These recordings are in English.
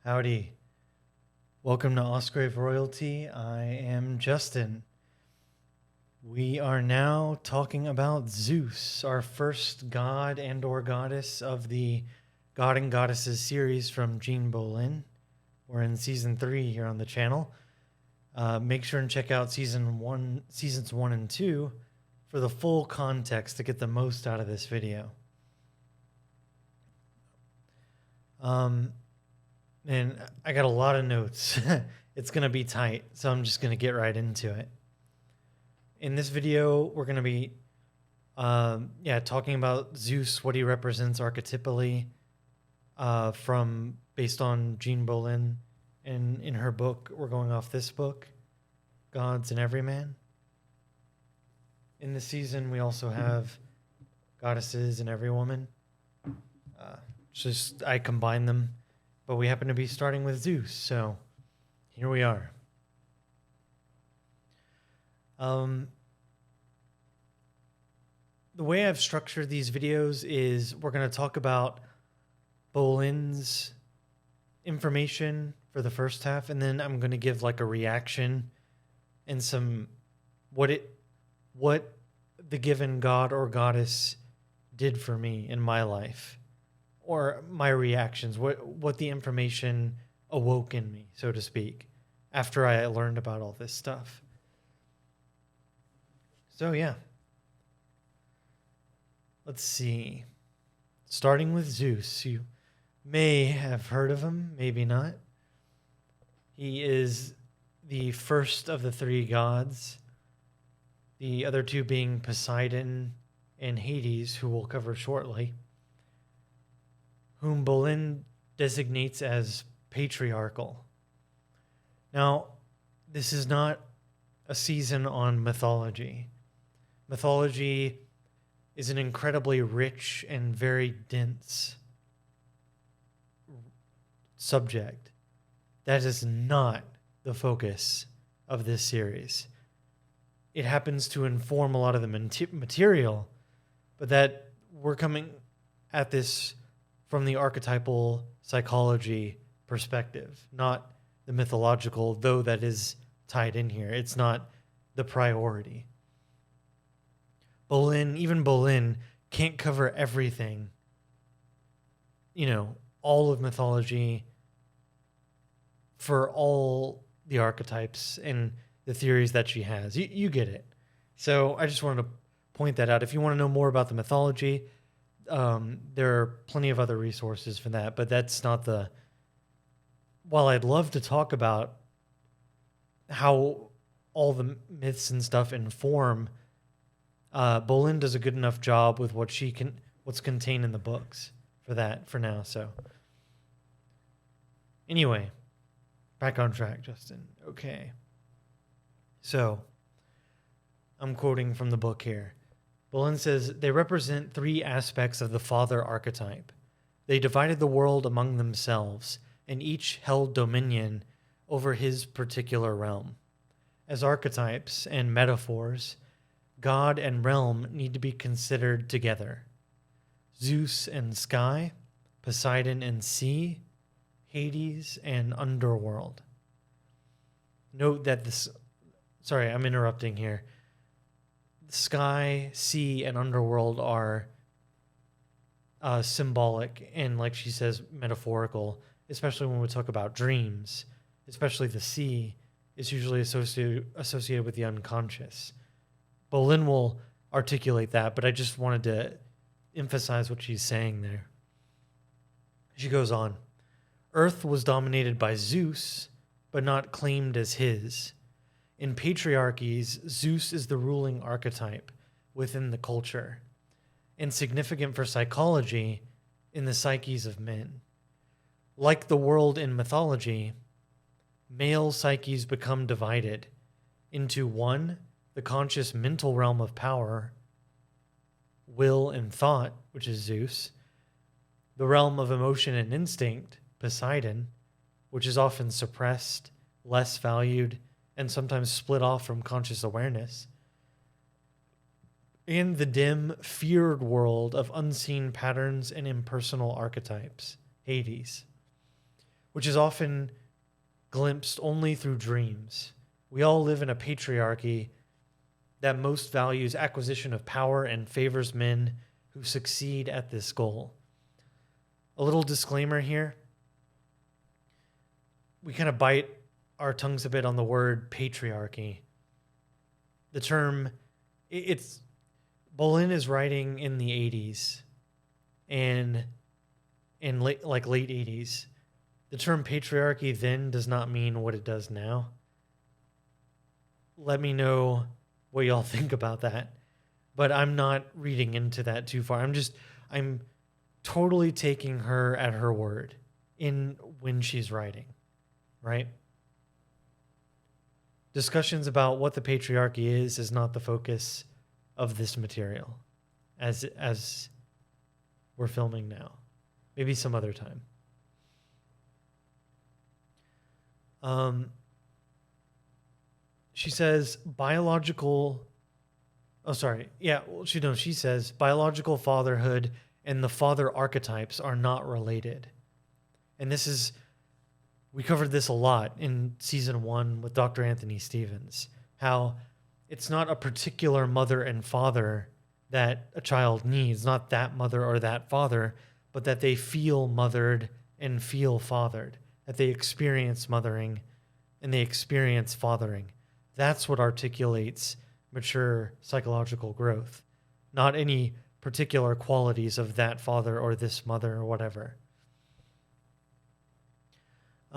Howdy. Welcome to Ausgrave Royalty. I am Justin. We are now talking about Zeus, our first god and or goddess of the God and Goddesses series from Bolen. We're in season 3 here on the channel. Make sure and check out seasons 1 and 2 for the full context to get the most out of this video. And I got a lot of notes. It's going to be tight, so I'm just going to get right into it. In this video, we're going to be talking about Zeus, what he represents archetypally, based on Jean Bolen. And in her book, we're going off this book, Gods and Everyman. In this season, we also have Goddesses and Every Woman. I combine them. But we happen to be starting with Zeus, so here we are. The way I've structured these videos is we're going to talk about Bolen's information for the first half, and then I'm going to give like a reaction and some what the given god or goddess did for me in my life. Or my reactions, what the information awoke in me, so to speak, after I learned about all this stuff. So yeah. Let's see. Starting with Zeus. You may have heard of him, maybe not. He is the first of the 3 gods, the other 2 being Poseidon and Hades, who we'll cover shortly, whom Bolen designates as patriarchal. Now, this is not a season on mythology. Mythology is an incredibly rich and very dense subject. That is not the focus of this series. It happens to inform a lot of the material, but that we're coming at this from the archetypal psychology perspective, not the mythological, though that is tied in here. It's not the priority. Even Bolen can't cover everything. All of mythology for all the archetypes and the theories that she has. You get it. So I just wanted to point that out. If you want to know more about the mythology, there are plenty of other resources for that, but that's not the... While I'd love to talk about how all the myths and stuff inform, Bolen does a good enough job with what's contained in the books for now. So anyway, back on track, Justin. Okay. So I'm quoting from the book here. Bolen says, they represent 3 aspects of the father archetype. They divided the world among themselves, and each held dominion over his particular realm. As archetypes and metaphors, God and realm need to be considered together. Zeus and sky, Poseidon and sea, Hades and underworld. Note that this... Sorry, I'm interrupting here. Sky, sea, and underworld are symbolic and, like she says, metaphorical, especially when we talk about dreams. Especially the sea is usually associated with the unconscious. Bolen will articulate that, but I just wanted to emphasize what she's saying there. She goes on. Earth was dominated by Zeus, but not claimed as his. In patriarchies, Zeus is the ruling archetype within the culture, and significant for psychology in the psyches of men. Like the world in mythology, male psyches become divided into 1, the conscious mental realm of power, will and thought, which is Zeus, the realm of emotion and instinct, Poseidon, which is often suppressed, less valued, and sometimes split off from conscious awareness, and the dim, feared world of unseen patterns and impersonal archetypes, Hades, which is often glimpsed only through dreams. We all live in a patriarchy that most values acquisition of power and favors men who succeed at this goal. A little disclaimer here. We kind of bite our tongues a bit on the word patriarchy. The term, Bolen is writing in the 80s and in late 80s. The term patriarchy then does not mean what it does now. Let me know what y'all think about that. But I'm not reading into that too far. I'm totally taking her at her word when she's writing, right? Discussions about what the patriarchy is not the focus of this material as we're filming now. Maybe some other time. She says she says biological fatherhood and the father archetypes are not related. And we covered this a lot in season 1 with Dr. Anthony Stevens, how it's not a particular mother and father that a child needs, not that mother or that father, but that they feel mothered and feel fathered, that they experience mothering and they experience fathering. That's what articulates mature psychological growth, not any particular qualities of that father or this mother or whatever.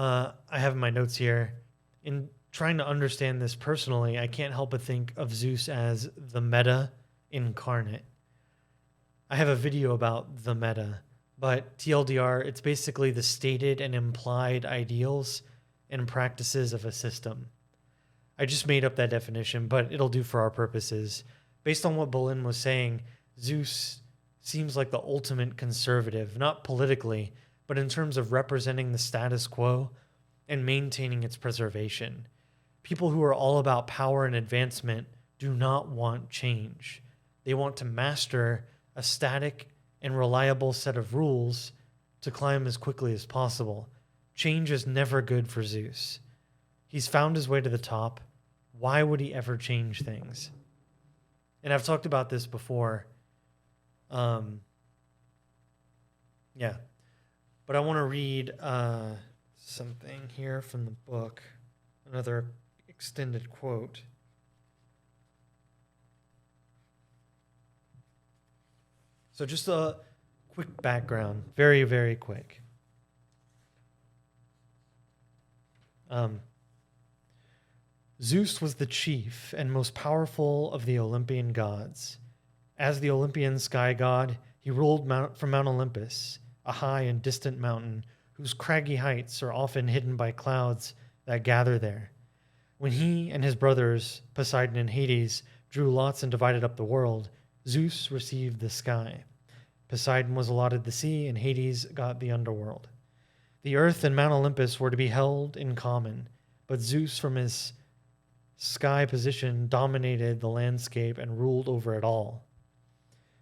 I have in my notes here, in trying to understand this personally, I can't help but think of Zeus as the meta incarnate. I have a video about the meta, but TLDR, it's basically the stated and implied ideals and practices of a system. I just made up that definition, but it'll do for our purposes. Based on what Bolen was saying, Zeus seems like the ultimate conservative, not politically, but in terms of representing the status quo and maintaining its preservation. People who are all about power and advancement do not want change. They want to master a static and reliable set of rules to climb as quickly as possible. Change is never good for Zeus. He's found his way to the top. Why would he ever change things? And I've talked about this before. But I want to read something here from the book, another extended quote. So just a quick background, very, very quick. Zeus was the chief and most powerful of the Olympian gods. As the Olympian sky god, he ruled from Mount Olympus, a high and distant mountain whose craggy heights are often hidden by clouds that gather there. When he and his brothers, Poseidon and Hades, drew lots and divided up the world, Zeus received the sky. Poseidon was allotted the sea, and Hades got the underworld. The earth and Mount Olympus were to be held in common, but Zeus from his sky position dominated the landscape and ruled over it all.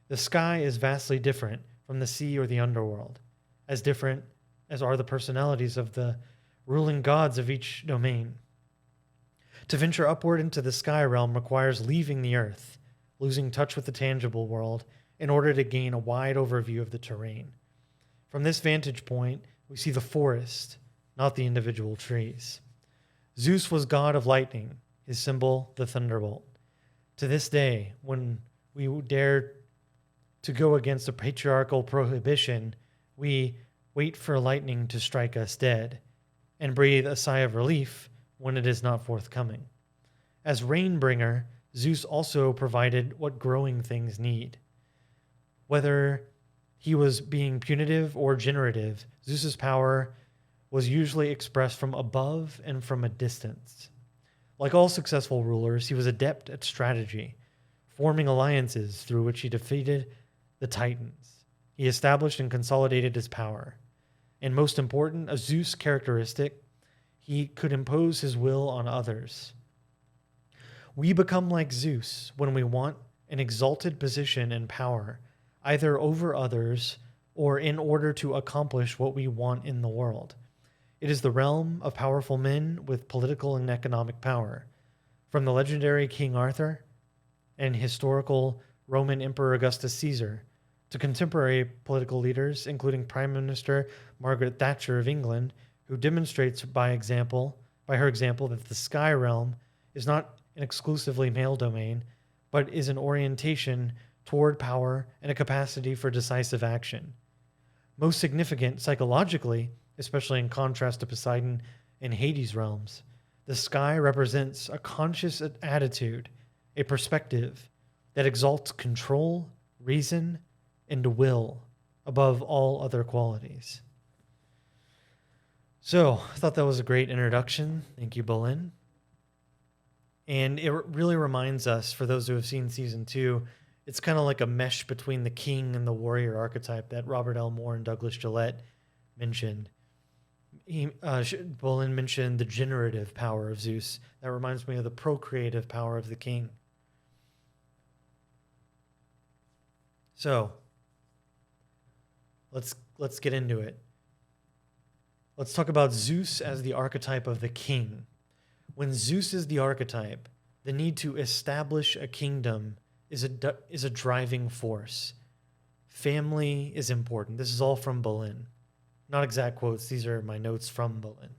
The sky is vastly different from the sea or the underworld, as different as are the personalities of the ruling gods of each domain. To venture upward into the sky realm requires leaving the earth, losing touch with the tangible world, in order to gain a wide overview of the terrain. From this vantage point, we see the forest, not the individual trees. Zeus was god of lightning, his symbol the thunderbolt. To this day, when we dare to go against a patriarchal prohibition, we wait for lightning to strike us dead and breathe a sigh of relief when it is not forthcoming. As rain-bringer, Zeus also provided what growing things need. Whether he was being punitive or generative, Zeus's power was usually expressed from above and from a distance. Like all successful rulers, he was adept at strategy, forming alliances through which he defeated the Titans. He established and consolidated his power. And most important, a Zeus characteristic, he could impose his will on others. We become like Zeus when we want an exalted position and power, either over others or in order to accomplish what we want in the world. It is the realm of powerful men with political and economic power. From the legendary King Arthur and historical Roman Emperor Augustus Caesar to contemporary political leaders, including Prime Minister Margaret Thatcher of England, who demonstrates by her example that the sky realm is not an exclusively male domain, but is an orientation toward power and a capacity for decisive action. Most significant psychologically, especially in contrast to Poseidon and Hades realms, the sky represents a conscious attitude, a perspective that exalts control, reason, and will above all other qualities. So, I thought that was a great introduction. Thank you, Bolen. And it really reminds us, for those who have seen season 2, it's kind of like a mesh between the king and the warrior archetype that Robert L. Moore and Douglas Gillette mentioned. Bolen mentioned the generative power of Zeus. That reminds me of the procreative power of the king. So, let's get into it. Let's talk about Zeus as the archetype of the king. When Zeus is the archetype, the need to establish a kingdom is a driving force. Family is important. This is all from Bolen. Not exact quotes. These are my notes from Bolen.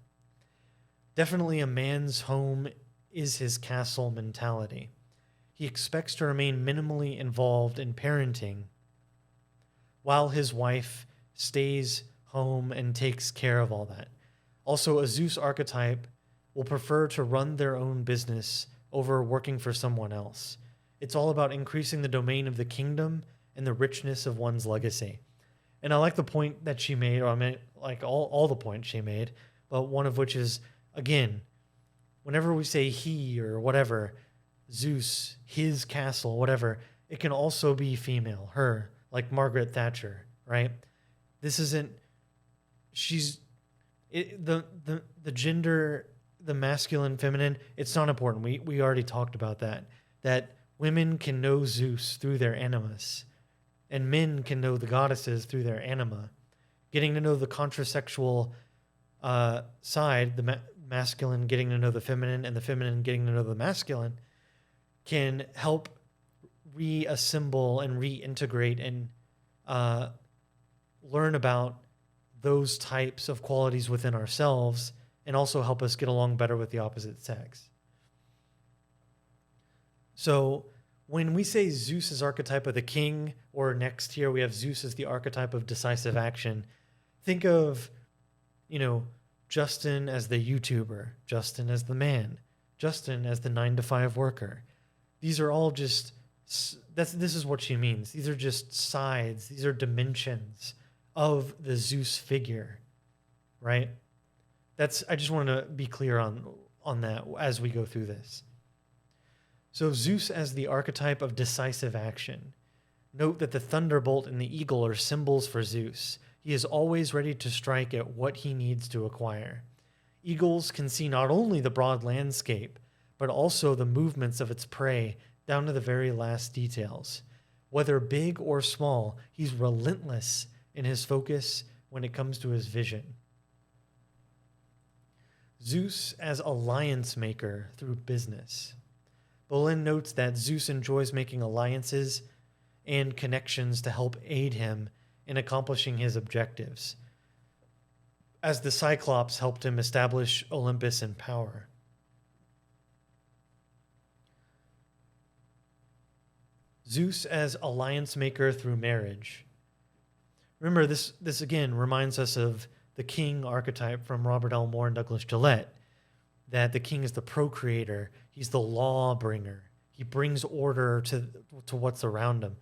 Definitely a man's home is his castle mentality. He expects to remain minimally involved in parenting while his wife stays home and takes care of all that. Also, a Zeus archetype will prefer to run their own business over working for someone else. It's all about increasing the domain of the kingdom and the richness of one's legacy. And I like the point that she made, or I mean, like all the points she made, but one of which is, again, whenever we say he or whatever, Zeus, his castle, whatever, it can also be female, her, like Margaret Thatcher, right? This isn't, the gender, the masculine, feminine, it's not important. We already talked about that women can know Zeus through their animus, and men can know the goddesses through their anima. Getting to know the contrasexual side, the masculine getting to know the feminine, and the feminine getting to know the masculine, can help reassemble and reintegrate and learn about those types of qualities within ourselves, and also help us get along better with the opposite sex. So when we say Zeus is archetype of the king, or next here we have Zeus as the archetype of decisive action, think of, Justin as the YouTuber, Justin as the man, Justin as the 9-to-5 worker. These are all just, this is what she means. These are just sides. These are dimensions of the Zeus figure, right? I just want to be clear on that as we go through this. So Zeus as the archetype of decisive action. Note that the thunderbolt and the eagle are symbols for Zeus. He is always ready to strike at what he needs to acquire. Eagles can see not only the broad landscape, but also the movements of its prey down to the very last details. Whether big or small, he's relentless in his focus when it comes to his vision. Zeus as alliance maker through business. Bolen notes that Zeus enjoys making alliances and connections to help aid him in accomplishing his objectives, as the Cyclops helped him establish Olympus in power. Zeus as alliance maker through marriage. Remember, this again reminds us of the king archetype from Robert L. Moore and Douglas Gillette, that the king is the procreator. He's the law bringer. He brings order to what's around him,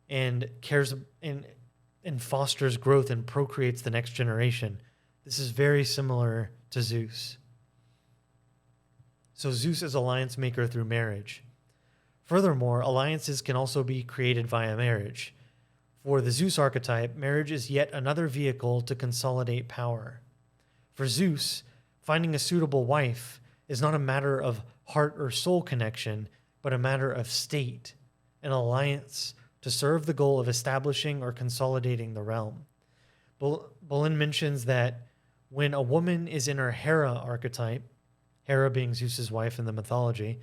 and cares and fosters growth and procreates the next generation. This is very similar to Zeus. So Zeus is alliance maker through marriage. Furthermore, alliances can also be created via marriage. For the Zeus archetype, marriage is yet another vehicle to consolidate power. For Zeus, finding a suitable wife is not a matter of heart or soul connection, but a matter of state, an alliance to serve the goal of establishing or consolidating the realm. Bolen mentions that When a woman is in her Hera archetype, Hera being Zeus's wife in the mythology,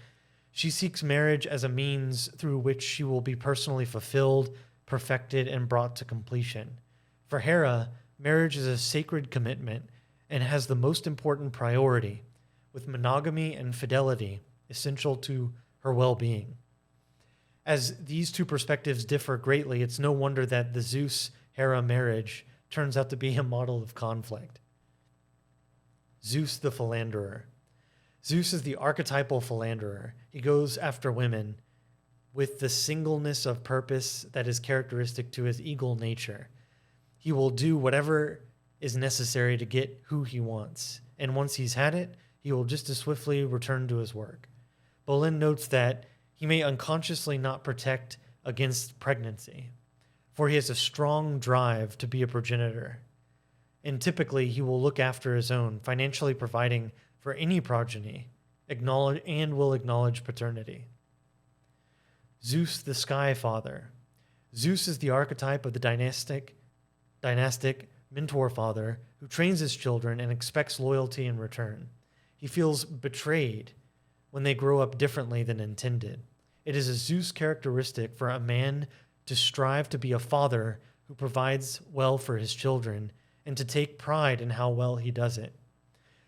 she seeks marriage as a means through which she will be personally fulfilled, perfected, and brought to completion. For Hera, marriage is a sacred commitment and has the most important priority, with monogamy and fidelity essential to her well-being. As these two perspectives differ greatly, it's no wonder that the Zeus-Hera marriage turns out to be a model of conflict. Zeus the philanderer. Zeus is the archetypal philanderer. He goes after women with the singleness of purpose that is characteristic to his eagle nature. He will do whatever is necessary to get who he wants, and once he's had it, he will just as swiftly return to his work. Bolen notes that he may unconsciously not protect against pregnancy, for he has a strong drive to be a progenitor. And typically, he will look after his own, financially providing for any progeny, will acknowledge paternity. Zeus, the Sky Father. Zeus is the archetype of the dynastic mentor father who trains his children and expects loyalty in return. He feels betrayed when they grow up differently than intended. It is a Zeus characteristic for a man to strive to be a father who provides well for his children and to take pride in how well he does it.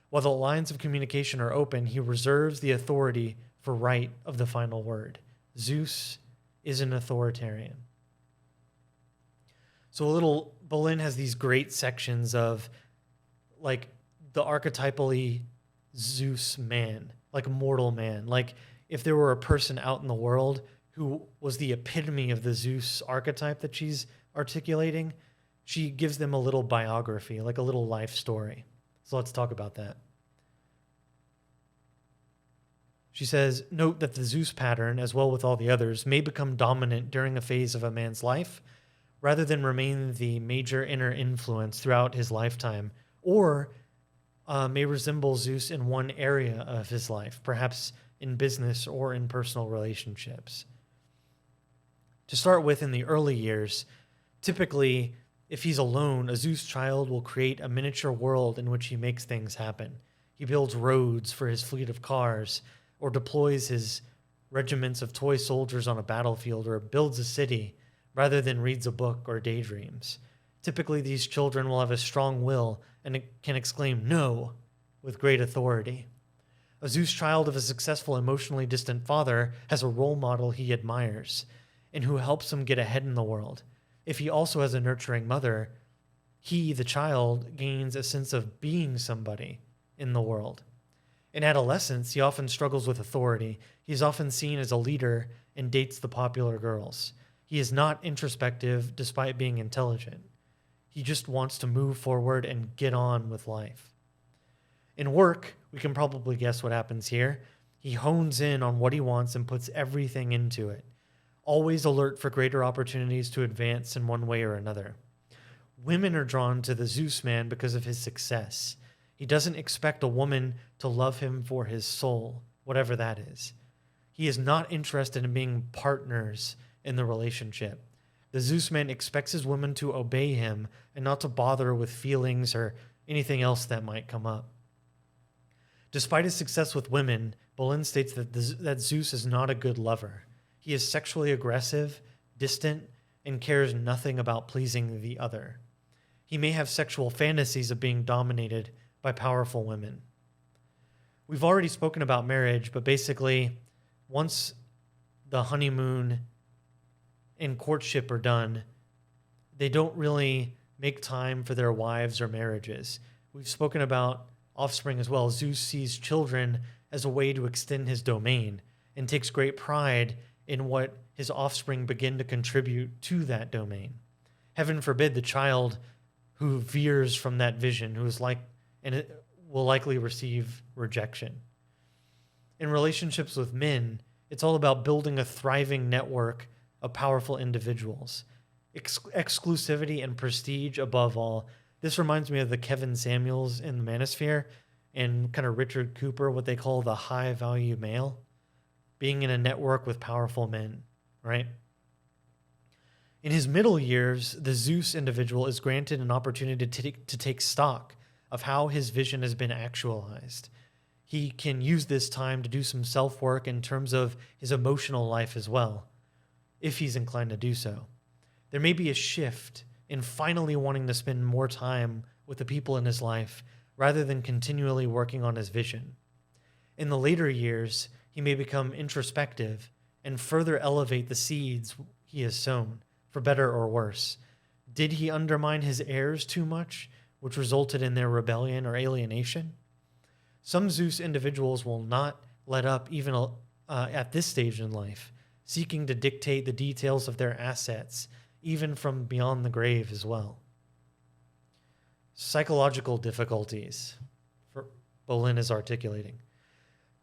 While the lines of communication are open, he reserves the authority for right of the final word. Zeus is an authoritarian. So Bolen has these great sections of like the archetypally Zeus man, like mortal man. Like if there were a person out in the world who was the epitome of the Zeus archetype that she's articulating, she gives them a little biography, like a little life story. So let's talk about that. She says, note that the Zeus pattern, as well with all the others, may become dominant during a phase of a man's life, rather than remain the major inner influence throughout his lifetime, or may resemble Zeus in one area of his life, perhaps in business or in personal relationships. To start with, in the early years, typically, if he's alone, a Zeus child will create a miniature world in which he makes things happen. He builds roads for his fleet of cars, or deploys his regiments of toy soldiers on a battlefield, or builds a city rather than reads a book or daydreams. Typically, these children will have a strong will and can exclaim no with great authority. A Zeus child of a successful, emotionally distant father has a role model he admires and who helps him get ahead in the world. If he also has a nurturing mother, he, the child, gains a sense of being somebody in the world. In adolescence, he often struggles with authority. He is often seen as a leader and dates the popular girls. He is not introspective despite being intelligent. He just wants to move forward and get on with life. In work, we can probably guess what happens here. He hones in on what he wants and puts everything into it, always alert for greater opportunities to advance in one way or another. Women are drawn to the Zeus man because of his success. He doesn't expect a woman to love him for his soul, whatever that is. He is not interested in being partners in the relationship. The Zeus man expects his woman to obey him and not to bother with feelings or anything else that might come up. Despite his success with women, Bolen states that Zeus is not a good lover. He is sexually aggressive, distant, and cares nothing about pleasing the other. He may have sexual fantasies of being dominated by powerful women. We've already spoken about marriage, but basically, once the honeymoon and courtship are done, they don't really make time for their wives or marriages. We've spoken about offspring as well. Zeus sees children as a way to extend his domain and takes great pride in what his offspring begin to contribute to that domain. Heaven forbid the child who veers from that vision, it will likely receive rejection. In relationships with men, it's all about building a thriving network of powerful individuals. Exclusivity and prestige above all. This reminds me of the Kevin Samuels in the Manosphere and kind of Richard Cooper, what they call the high-value male, being in a network with powerful men, right? In his middle years, the Zeus individual is granted an opportunity to take stock of how his vision has been actualized. He can use this time to do some self-work in terms of his emotional life as well, if he's inclined to do so. There may be a shift in finally wanting to spend more time with the people in his life rather than continually working on his vision. In the later years, he may become introspective and further elevate the seeds he has sown, for better or worse. Did he undermine his heirs too much, which resulted in their rebellion or alienation? Some Zeus individuals will not let up even at this stage in life, seeking to dictate the details of their assets, even from beyond the grave as well. Psychological difficulties, Bolen is articulating.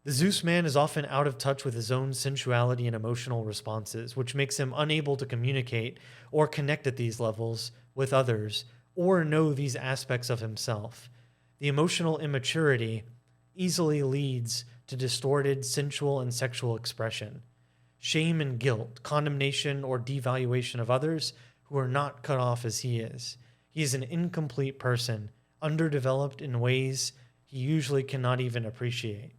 The Zeus man is often out of touch with his own sensuality and emotional responses, which makes him unable to communicate or connect at these levels with others or know these aspects of himself. The emotional immaturity easily leads to distorted sensual and sexual expression, shame and guilt, condemnation or devaluation of others who are not cut off as he is. He is an incomplete person, underdeveloped in ways he usually cannot even appreciate.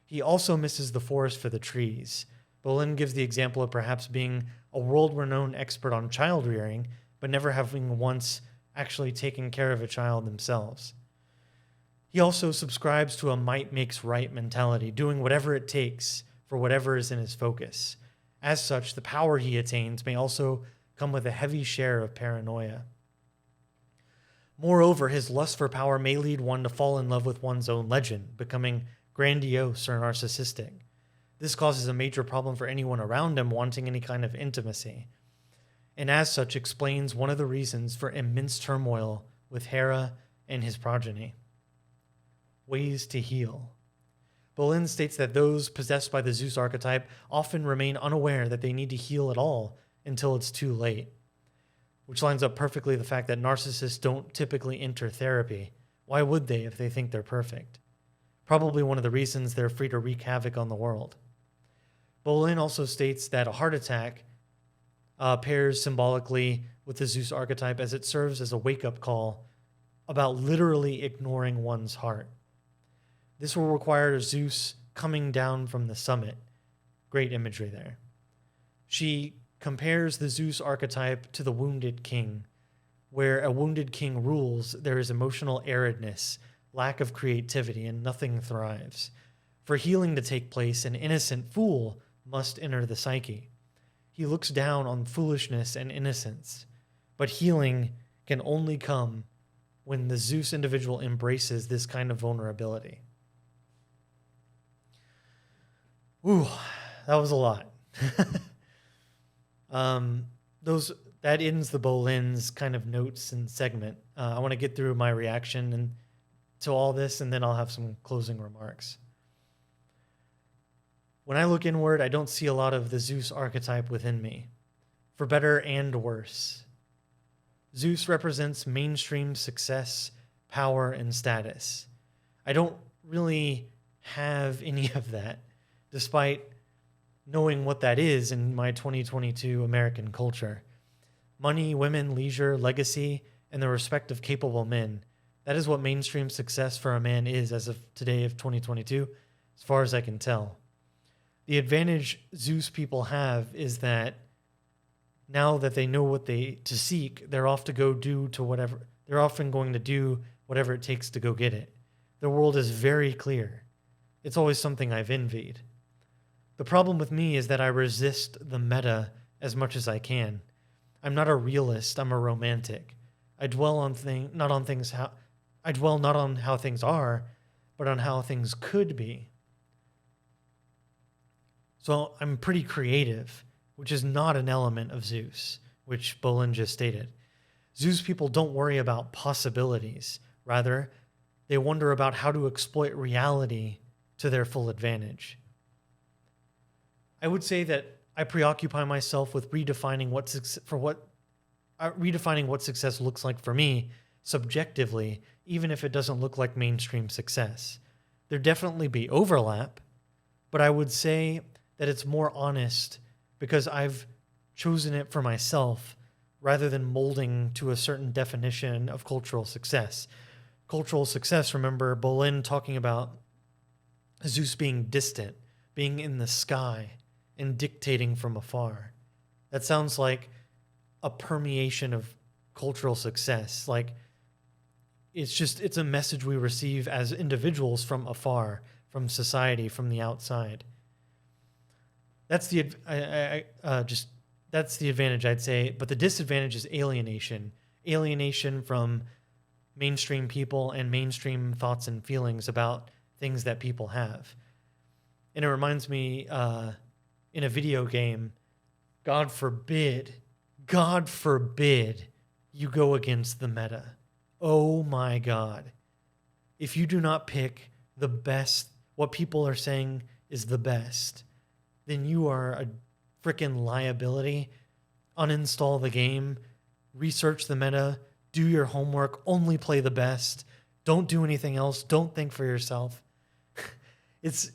He also misses the forest for the trees. Bolen gives the example of perhaps being a world-renowned expert on child rearing, but never having once actually taken care of a child themselves. He also subscribes to a might makes right mentality, doing whatever it takes for whatever is in his focus. As such, the power he attains may also come with a heavy share of paranoia. Moreover, his lust for power may lead one to fall in love with one's own legend, becoming grandiose or narcissistic. This causes a major problem for anyone around him wanting any kind of intimacy, and as such explains one of the reasons for immense turmoil with Hera and his progeny. Ways to heal. Bolen states that those possessed by the Zeus archetype often remain unaware that they need to heal at all until it's too late, which lines up perfectly the fact that narcissists don't typically enter therapy. Why would they if they think they're perfect? Probably one of the reasons they're free to wreak havoc on the world. Bolen also states that a heart attack pairs symbolically with the Zeus archetype as it serves as a wake-up call about literally ignoring one's heart. This will require Zeus coming down from the summit. Great imagery there. She compares the Zeus archetype to the wounded king. Where a wounded king rules, there is emotional aridness, lack of creativity, and nothing thrives. For healing to take place, an innocent fool must enter the psyche. He looks down on foolishness and innocence, but healing can only come when the Zeus individual embraces this kind of vulnerability. Ooh, that was a lot. That ends the Bolen's kind of notes and segment. I want to get through my reaction to all this, and then I'll have some closing remarks. When I look inward, I don't see a lot of the Zeus archetype within me, for better and worse. Zeus represents mainstream success, power, and status. I don't really have any of that, despite knowing what that is in my 2022 American culture. Money, women, leisure, legacy, and the respect of capable men. That is what mainstream success for a man is as of today of 2022, as far as I can tell. The advantage Zeus people have is that now that they know what to seek, they're often going to do whatever it takes to go get it. The world is very clear. It's always something I've envied. The problem with me is that I resist the meta as much as I can. I'm not a realist, I'm a romantic. I dwell not on how things are, but on how things could be. So I'm pretty creative, which is not an element of Zeus, which Bolen just stated. Zeus people don't worry about possibilities. Rather, they wonder about how to exploit reality to their full advantage. I would say that I preoccupy myself with redefining what success looks like for me subjectively, even if it doesn't look like mainstream success. There definitely be overlap, but I would say that it's more honest because I've chosen it for myself rather than molding to a certain definition of cultural success. cultural success, remember Bolen talking about Zeus being distant, being in the sky, and dictating from afar. That sounds like a permeation of cultural success. Like, it's a message we receive as individuals from afar, from society, from the outside. That's the that's the advantage, I'd say. But the disadvantage is alienation from mainstream people and mainstream thoughts and feelings about things that people have. And it reminds me, in a video game, God forbid you go against the meta. Oh my God. If you do not pick the best, what people are saying is the best, then you are a freaking liability. Uninstall the game, research the meta, do your homework, only play the best. Don't do anything else. Don't think for yourself. It's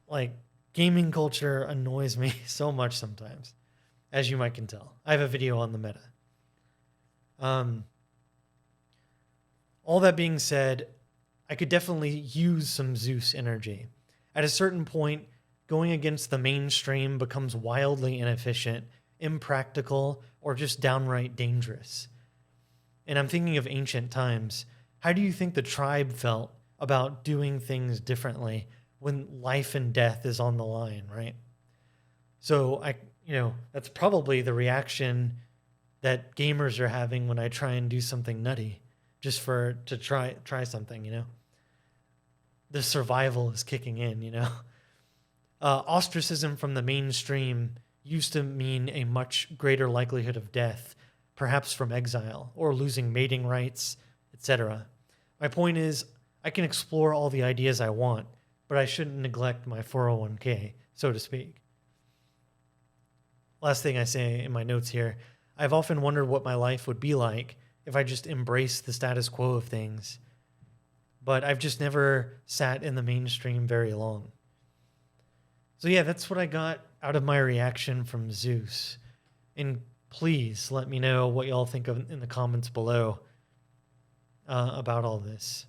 like gaming culture annoys me so much sometimes, as you might can tell. I have a video on the meta. All that being said, I could definitely use some Zeus energy. At a certain point, going against the mainstream becomes wildly inefficient, impractical, or just downright dangerous. And I'm thinking of ancient times. How do you think the tribe felt about doing things differently when life and death is on the line, right? So that's probably the reaction that gamers are having when I try and do something nutty, just to try something, The survival is kicking in, Ostracism from the mainstream used to mean a much greater likelihood of death, perhaps from exile or losing mating rights, etc. My point is, I can explore all the ideas I want, but I shouldn't neglect my 401k, so to speak. Last thing I say in my notes here, I've often wondered what my life would be like if I just embraced the status quo of things, but I've just never sat in the mainstream very long. So yeah, that's what I got out of my reaction from Zeus. And please let me know what y'all think of in the comments below about all this.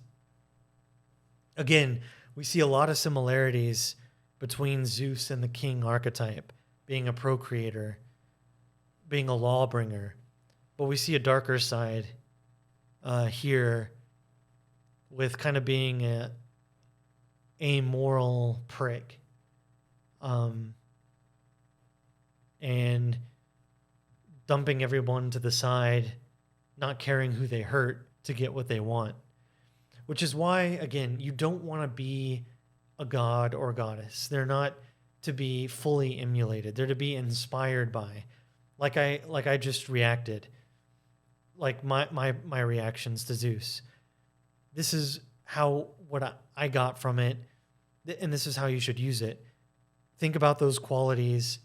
Again, we see a lot of similarities between Zeus and the king archetype, being a procreator, being a lawbringer. But we see a darker side here with kind of being a amoral prick. And dumping everyone to the side, not caring who they hurt to get what they want. Which is why, again, you don't want to be a god or goddess. They're not to be fully emulated. They're to be inspired by. Like I just reacted. Like my reactions to Zeus. This is what I got from it, and this is how you should use it. Think about those qualities.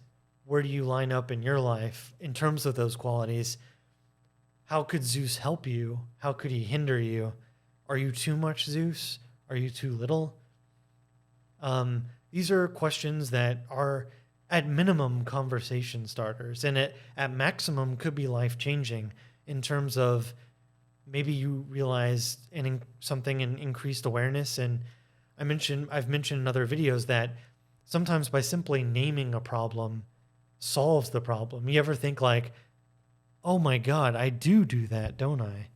Where do you line up in your life in terms of those qualities? How could Zeus help you? How could he hinder you? Are you too much Zeus? Are you too little? These are questions that are at minimum conversation starters, and at maximum could be life-changing in terms of maybe you realize something in increased awareness. And I've mentioned in other videos that sometimes by simply naming a problem solves the problem. You ever think like, oh my God, I do that, don't I?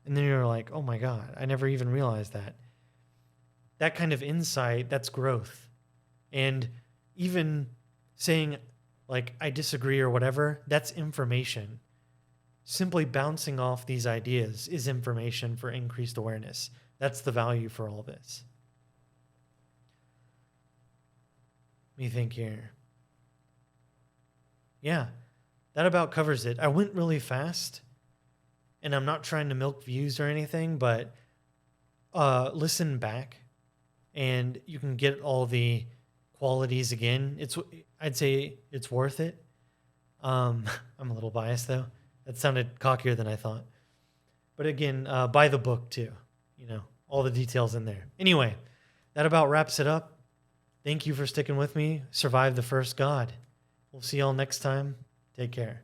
And then you're like, oh my God, I never even realized that. That kind of insight, that's growth. And even saying like, I disagree or whatever, that's information. Simply bouncing off these ideas is information for increased awareness. That's the value for all this. Let me think here. Yeah, that about covers it. I went really fast, and I'm not trying to milk views or anything, but listen back, and you can get all the qualities again. I'd say it's worth it. I'm a little biased, though. That sounded cockier than I thought. But again, buy the book, too. All the details in there. Anyway, that about wraps it up. Thank you for sticking with me. Survive the first God. We'll see y'all next time. Take care.